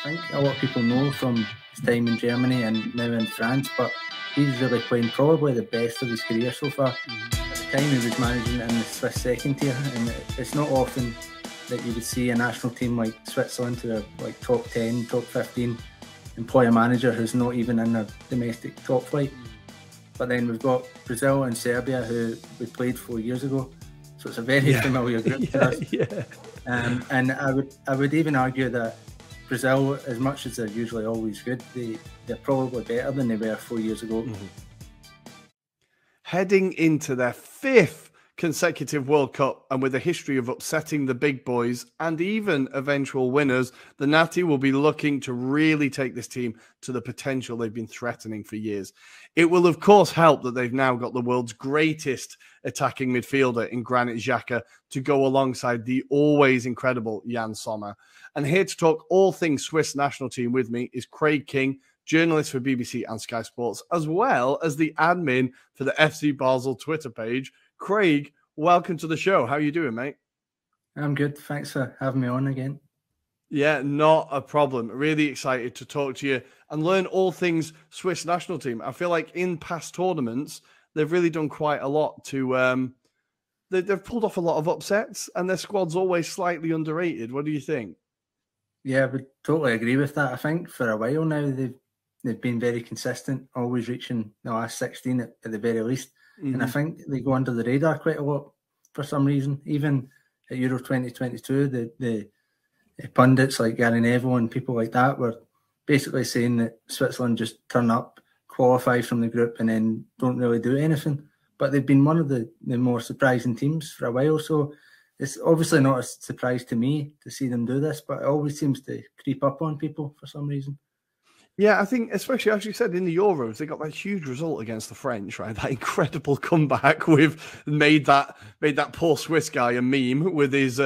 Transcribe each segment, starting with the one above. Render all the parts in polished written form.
think a lot of people know from his time in Germany and now in France, but he's really playing probably the best of his career so far. At the time, he was managing in the Swiss second tier, and it's not often that you would see a national team like Switzerland, who are like top 10, top 15, employ a manager who's not even in their domestic top flight. But then we've got Brazil and Serbia, who we played 4 years ago, so it's a very familiar group to us. And I would even argue that Brazil, as much as they're usually always good, they're probably better than they were 4 years ago. Heading into their 5th consecutive World Cup, and with a history of upsetting the big boys and even eventual winners, the Nati will be looking to really take this team to the potential they've been threatening for years. It will, of course, help that they've now got the world's greatest attacking midfielder in Granit Xhaka to go alongside the always incredible Jan Sommer. And here to talk all things Swiss national team with me is Craig King, journalist for BBC and Sky Sports, as well as the admin for the FC Basel Twitter page. Craig, welcome to the show. How are you doing, mate? I'm good. Thanks for having me on again. Yeah, not a problem. Really excited to talk to you and learn all things Swiss national team. I feel like in past tournaments, they've really done quite a lot to... they've pulled off a lot of upsets, and their squad's always slightly underrated. What do you think? Yeah, I would totally agree with that. I think for a while now, they've been very consistent, always reaching the last 16 at the very least. And I think they go under the radar quite a lot for some reason. Even at Euro 2022, the pundits like Gary Neville and people like that were basically saying that Switzerland just turn up, qualify from the group, and then don't really do anything. But they've been one of the more surprising teams for a while. So it's obviously not a surprise to me to see them do this, but it always seems to creep up on people for some reason. Yeah, I think, especially as you said, in the Euros, they got that huge result against the French, right? That incredible comeback made that poor Swiss guy a meme with his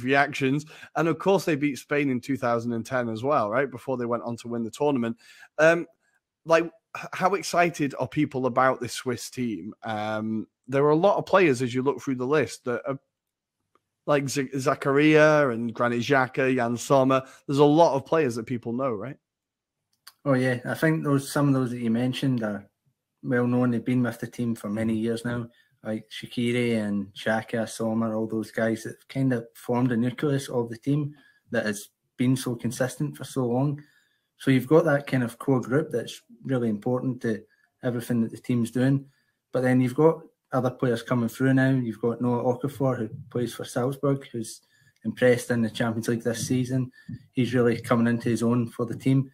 reactions. And of course, they beat Spain in 2010 as well, right? Before they went on to win the tournament. How excited are people about this Swiss team? There are a lot of players as you look through the list that are like Zakaria and Granit Xhaka, Jan Sommer. There's a lot of players that people know, right? Oh yeah, I think some of those that you mentioned are well known. They've been with the team for many years now, like Shaqiri and Xhaka, Sommer, all those guys that have kind of formed a nucleus of the team that has been so consistent for so long. So you've got that kind of core group that's really important to everything that the team's doing. But then you've got other players coming through now. You've got Noah Okafor, who plays for Salzburg, who's impressed in the Champions League this season. He's really coming into his own for the team.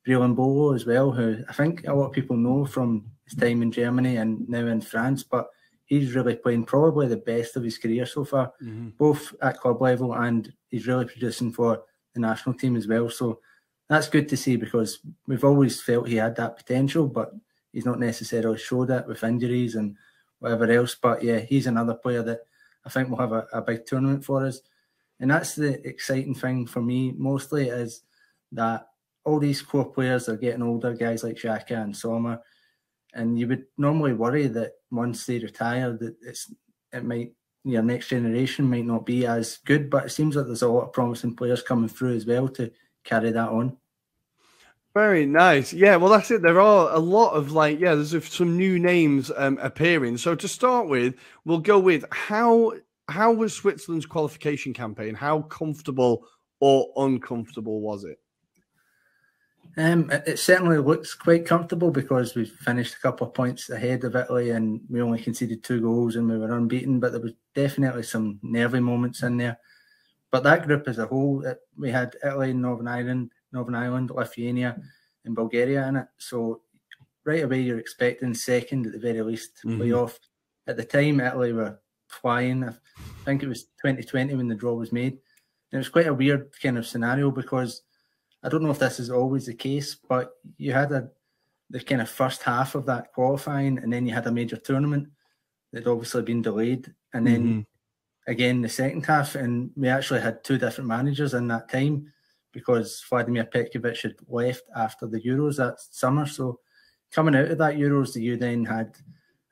Breel Mbolo as well, who I think a lot of people know from his time in Germany and now in France, but he's really playing probably the best of his career so far, both at club level, and he's really producing for the national team as well. So that's good to see, because we've always felt he had that potential, but he's not necessarily showed it with injuries and whatever else. But yeah, he's another player that I think will have a big tournament for us. And that's the exciting thing for me mostly, is that all these core players are getting older, guys like Xhaka and Sommer, and you would normally worry that once they retire, that your next generation might not be as good, but it seems like there's a lot of promising players coming through as well to carry that on. Very nice. Yeah, well, that's it. There are a lot of there's some new names appearing. So to start with, we'll go with how was Switzerland's qualification campaign? How comfortable or uncomfortable was it? It certainly looks quite comfortable, because we've finished a couple of points ahead of Italy and we only conceded 2 goals and we were unbeaten, but there was definitely some nervy moments in there. But that group as a whole, we had Italy, Northern Ireland, Lithuania and Bulgaria in it. So right away you're expecting second at the very least playoff. At the time, Italy were flying. I think it was 2020 when the draw was made. And it was quite a weird kind of scenario, because I don't know if this is always the case, but you had the kind of first half of that qualifying, and then you had a major tournament that had obviously been delayed. And then again, the second half, and we actually had 2 different managers in that time, because Vladimir Petkovic had left after the Euros that summer. So coming out of that Euros, you then had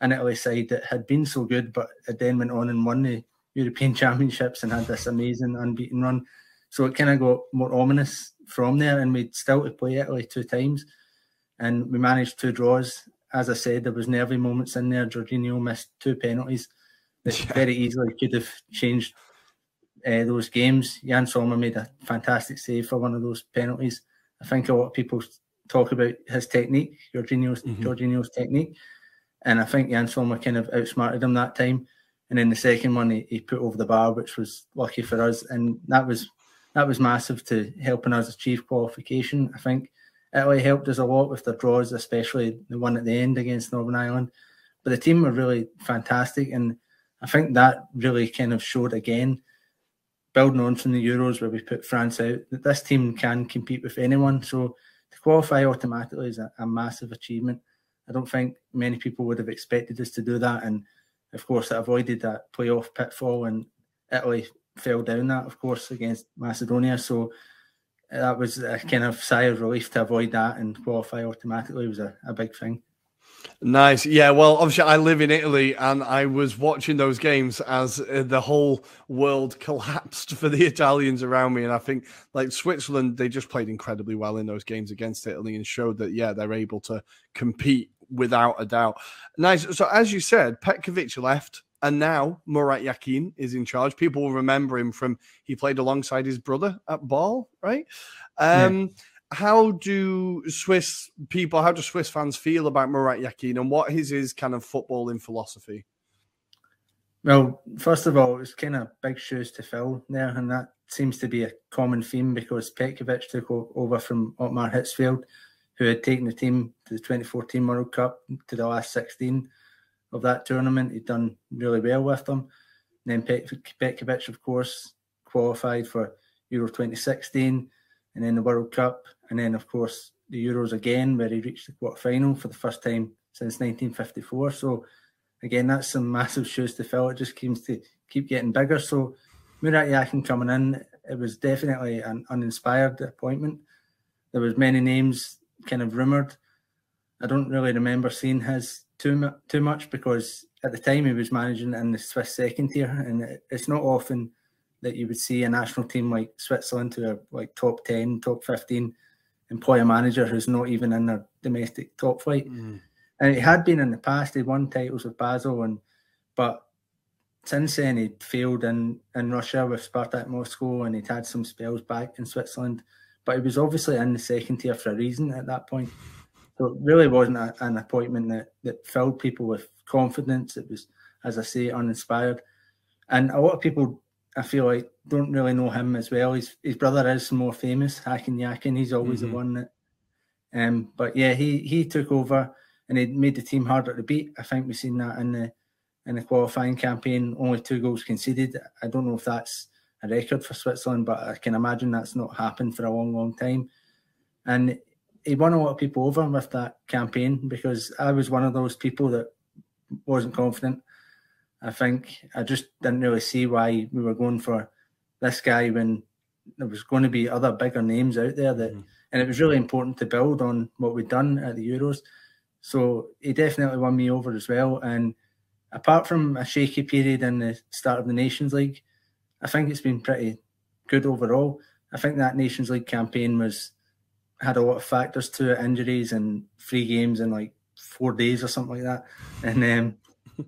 an Italy side that had been so good, but it then went on and won the European Championships and had this amazing unbeaten run. So it kind of got more ominous from there, and we'd still to play Italy 2 times, and we managed 2 draws. As I said, there was nervy moments in there. Jorginho missed 2 penalties that very easily could have changed those games. Jan Sommer made a fantastic save for one of those penalties. I think a lot of people talk about his technique, Jorginho's technique, and I think Jan Sommer kind of outsmarted him that time. And then the second one, he put over the bar, which was lucky for us, and that was massive to helping us achieve qualification. I think Italy helped us a lot with their draws, especially the one at the end against Northern Ireland. But the team were really fantastic, and I think that really kind of showed again, building on from the Euros where we put France out, that this team can compete with anyone. So to qualify automatically is a massive achievement. I don't think many people would have expected us to do that, and of course it avoided that playoff pitfall, and Italy fell down that, of course, against Macedonia. So that was a kind of sigh of relief to avoid that and qualify automatically. It was a big thing. Nice. Yeah, well, obviously I live in Italy, and I was watching those games as the whole world collapsed for the Italians around me. And I think, like, Switzerland, they just played incredibly well in those games against Italy and showed that, yeah, they're able to compete without a doubt. Nice. So as you said, Petkovic left, and now Murat Yakin is in charge. People will remember him from, he played alongside his brother at Ball, right? Yeah. How do Swiss fans feel about Murat Yakin, and what is his kind of footballing philosophy? Well, first of all, it's kind of big shoes to fill there, and that seems to be a common theme because Petkovic took over from Otmar Hitzfeld, who had taken the team to the 2014 World Cup to the last 16 of that tournament. He'd done really well with them. And then Petkovic, of course, qualified for Euro 2016, and then the World Cup, and then, of course, the Euros again, where he reached the quarter-final for the first time since 1954. So, again, that's some massive shoes to fill. It just seems to keep getting bigger. So, Murat Yakin coming in, it was definitely an uninspired appointment. There was many names kind of rumoured. I don't really remember seeing his too much because at the time he was managing in the Swiss second tier, and it's not often that you would see a national team like Switzerland, who are like top 10, top 15, employ a manager who's not even in their domestic top flight. And it had been in the past. He won titles with Basel, but since then he'd failed in Russia with Spartak Moscow, and he'd had some spells back in Switzerland. But he was obviously in the second tier for a reason at that point. So it really wasn't an appointment that filled people with confidence. It was, as I say, uninspired. And a lot of people, I feel like, don't really know him as well. His brother is more famous, Hakan Yakin. He's always the one that... but yeah, he took over, and he made the team harder to beat. I think we've seen that in the qualifying campaign. Only 2 goals conceded. I don't know if that's a record for Switzerland, but I can imagine that's not happened for a long, long time. And he won a lot of people over with that campaign, because I was one of those people that wasn't confident. I think I just didn't really see why we were going for this guy when there was going to be other bigger names out there and it was really important to build on what we'd done at the Euros. So he definitely won me over as well. And apart from a shaky period in the start of the Nations League, I think it's been pretty good overall. I think that Nations League campaign had a lot of factors to it, injuries and 3 games in like 4 days or something like that. And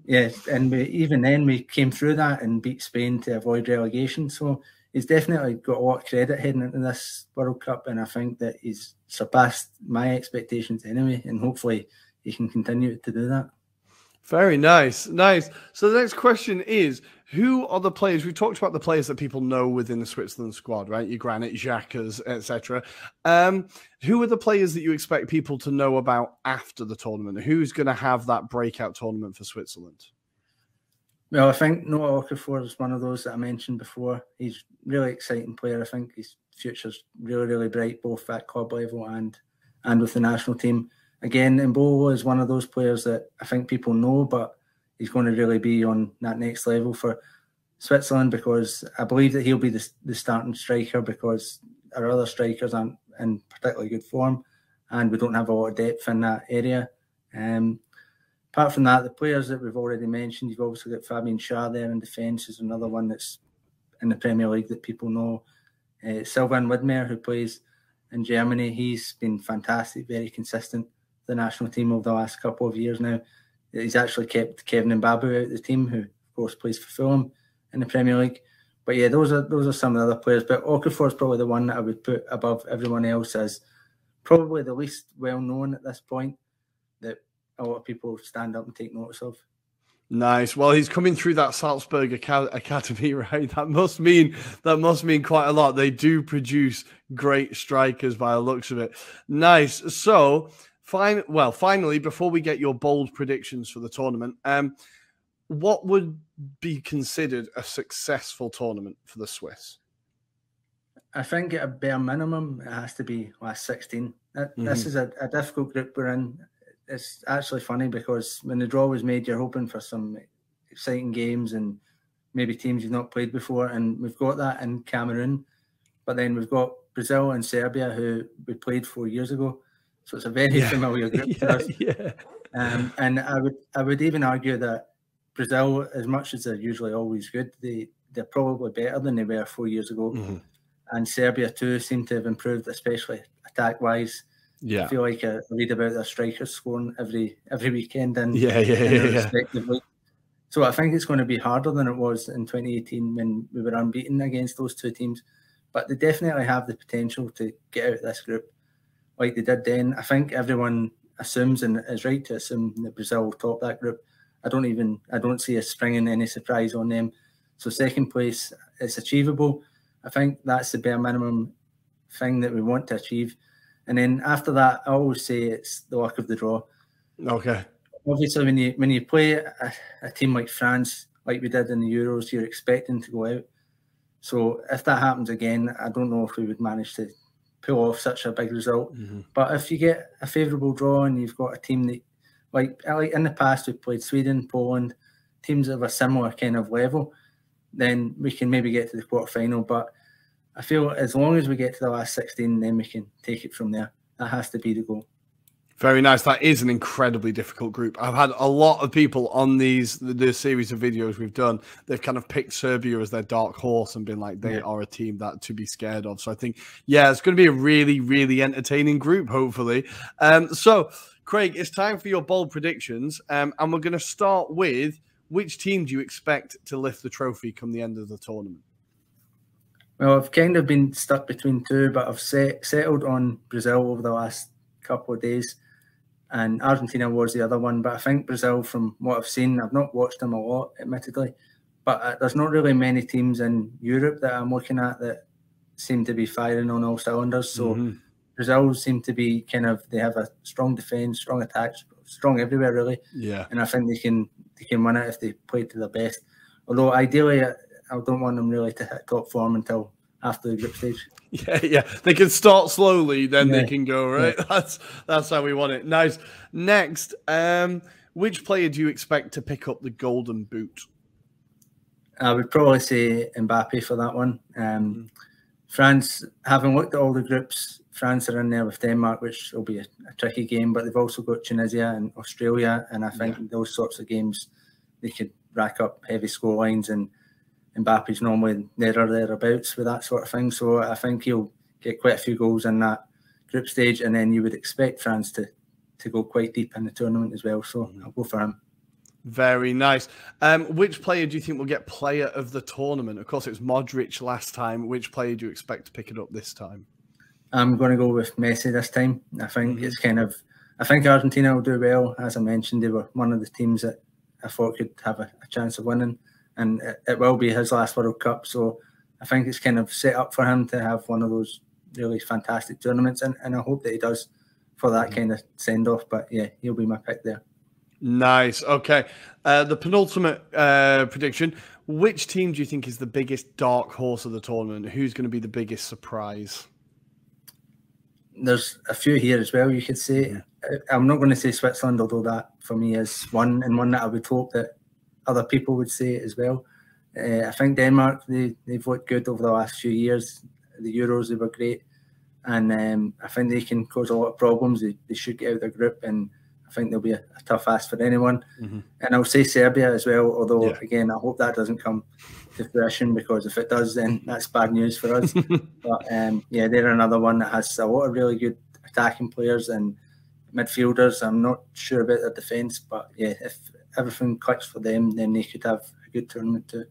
yeah, and even then we came through that and beat Spain to avoid relegation. So he's definitely got a lot of credit heading into this World Cup, and I think that he's surpassed my expectations anyway, and hopefully he can continue to do that. Very nice. Nice. So the next question is, who are the players? We talked about the players that people know within the Switzerland squad, right? Your Granit Xhakas, etc. Who are the players that you expect people to know about after the tournament? Who's going to have that breakout tournament for Switzerland? Well, I think Noah Okafor is one of those that I mentioned before. He's a really exciting player. I think his future's really, really bright, both at club level and with the national team. Again, Mbolo is one of those players that I think people know, but he's going to really be on that next level for Switzerland, because I believe that he'll be the starting striker, because our other strikers aren't in particularly good form and we don't have a lot of depth in that area. Apart from that, the players that we've already mentioned, you've obviously got Fabian Schär there in defence, is another one that's in the Premier League that people know. Sylvain Widmer, who plays in Germany, he's been fantastic, very consistent with the national team over the last couple of years now. He's actually kept Kevin Mbabu out of the team, who of course plays for Fulham in the Premier League. But yeah, those are some of the other players. But Okafor is probably the one that I would put above everyone else as probably the least well known at this point, that a lot of people stand up and take notice of. Nice. Well, he's coming through that Salzburg academy, right? That must mean quite a lot. They do produce great strikers by the looks of it. Nice. So, finally, before we get your bold predictions for the tournament, what would be considered a successful tournament for the Swiss? I think at a bare minimum, it has to be last 16. This is a difficult group we're in. It's actually funny because when the draw was made, you're hoping for some exciting games and maybe teams you've not played before. And we've got that in Cameroon. But then we've got Brazil and Serbia, who we played 4 years ago. So it's a very familiar group for us. And I would even argue that Brazil, as much as they're usually always good, they're probably better than they were 4 years ago. And Serbia too seem to have improved, especially attack-wise. I feel like I read about their strikers scoring every weekend in their respective league. So I think it's going to be harder than it was in 2018 when we were unbeaten against those two teams. But they definitely have the potential to get out of this group like they did then. I think everyone assumes, and is right to assume, that Brazil will top that group. I don't see us springing any surprise on them. So second place, it's achievable. I think that's the bare minimum thing that we want to achieve. And then after that, I always say it's the luck of the draw. Okay. Obviously, when you play a team like France, like we did in the Euros, you're expecting to go out. So if that happens again, I don't know if we would manage to pull off such a big result. But if you get a favourable draw and you've got a team that, like in the past, we've played Sweden, Poland, teams of a similar kind of level, then we can maybe get to the quarterfinal. But I feel as long as we get to the last 16, then we can take it from there. That has to be the goal. Very nice. That is an incredibly difficult group. I've had a lot of people on the series of videos we've done. They've kind of picked Serbia as their dark horse and been like, they are a team that to be scared of. So I think, it's going to be a really, really entertaining group, hopefully. So, Craig, it's time for your bold predictions. And we're going to start with, which team do you expect to lift the trophy come the end of the tournament? Well, I've kind of been stuck between two, but I've settled on Brazil over the last couple of days. And Argentina was the other one. But I think Brazil, from what I've seen, I've not watched them a lot, admittedly, but there's not really many teams in Europe that I'm looking at that seem to be firing on all cylinders. So Brazil seem to be they have a strong defence, strong attack, strong everywhere, really. And I think they can win it if they play to their best. Although ideally, I don't want them really to hit top form until after the group stage. They can start slowly, then they can go, right? That's how we want it. Nice. Next, which player do you expect to pick up the golden boot? I would probably say Mbappe for that one. France, having looked at all the groups, France are in there with Denmark, which will be a tricky game, but they've also got Tunisia and Australia, and I think those sorts of games, they could rack up heavy score lines, and Mbappe's normally there or thereabouts with that sort of thing. So I think he'll get quite a few goals in that group stage, and then you would expect France to go quite deep in the tournament as well. So I'll go for him. Very nice. Which player do you think will get player of the tournament? Of course, it was Modric last time. Which player do you expect to pick it up this time? I'm going to go with Messi this time. I think it's I think Argentina will do well. As I mentioned, they were one of the teams that I thought could have a chance of winning. And it will be his last World Cup. So I think it's kind of set up for him to have one of those really fantastic tournaments. And I hope that he does for that kind of send-off. But yeah, he'll be my pick there. Nice. Okay. The penultimate prediction. Which team do you think is the biggest dark horse of the tournament? Who's going to be the biggest surprise? There's a few here as well, you could say. I'm not going to say Switzerland, although that for me is one that I would hope that other people would say as well. I think Denmark, they've looked good over the last few years. The Euros, they were great. And I think they can cause a lot of problems. They should get out of their group, and I think they'll be a tough ask for anyone. And I'll say Serbia as well, although, again, I hope that doesn't come. to fruition, because if it does, then that's bad news for us. But yeah, they're another one that has a lot of really good attacking players and midfielders. I'm not sure about their defence, but yeah, if everything clicks for them, then they could have a good tournament too.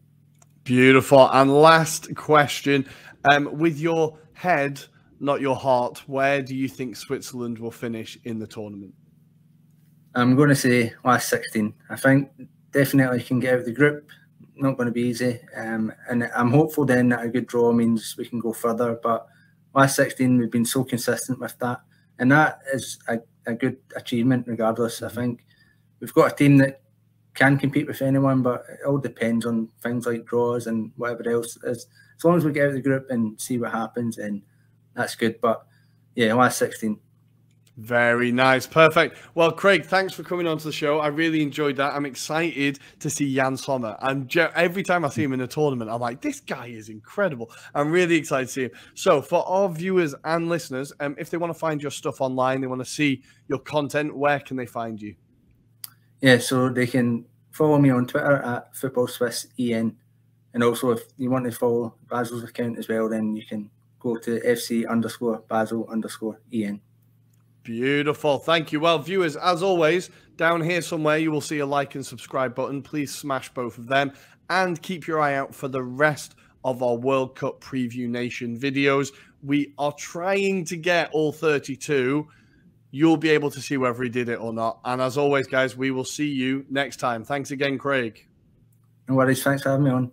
Beautiful. And last question, with your head, not your heart, where do you think Switzerland will finish in the tournament? I'm going to say last 16. I think definitely can get out of the group. Not going to be easy. And I'm hopeful then that a good draw means we can go further. But last 16, we've been so consistent with that. And that is a good achievement regardless. I think we've got a team that can compete with anyone, but it all depends on things like draws and whatever else. As long as we get out of the group and see what happens, and that's good. But yeah, last 16. Very nice. Perfect. Well, Craig, thanks for coming on to the show. I really enjoyed that. I'm excited to see Jan Sommer. And every time I see him in a tournament, I'm like, this guy is incredible. I'm really excited to see him. So for our viewers and listeners, if they want to find your stuff online, they want to see your content, where can they find you? Yeah, so they can follow me on Twitter at FootballSwissEN. And also if you want to follow Basil's account as well, then you can go to FC_Basel_EN. Beautiful. Thank you. Well, viewers, as always, down here somewhere, you will see a like and subscribe button. Please smash both of them and keep your eye out for the rest of our World Cup Preview Nation videos. We are trying to get all 32. You'll be able to see whether he did it or not. And as always, guys, we will see you next time. Thanks again, Craig. No worries. Thanks for having me on.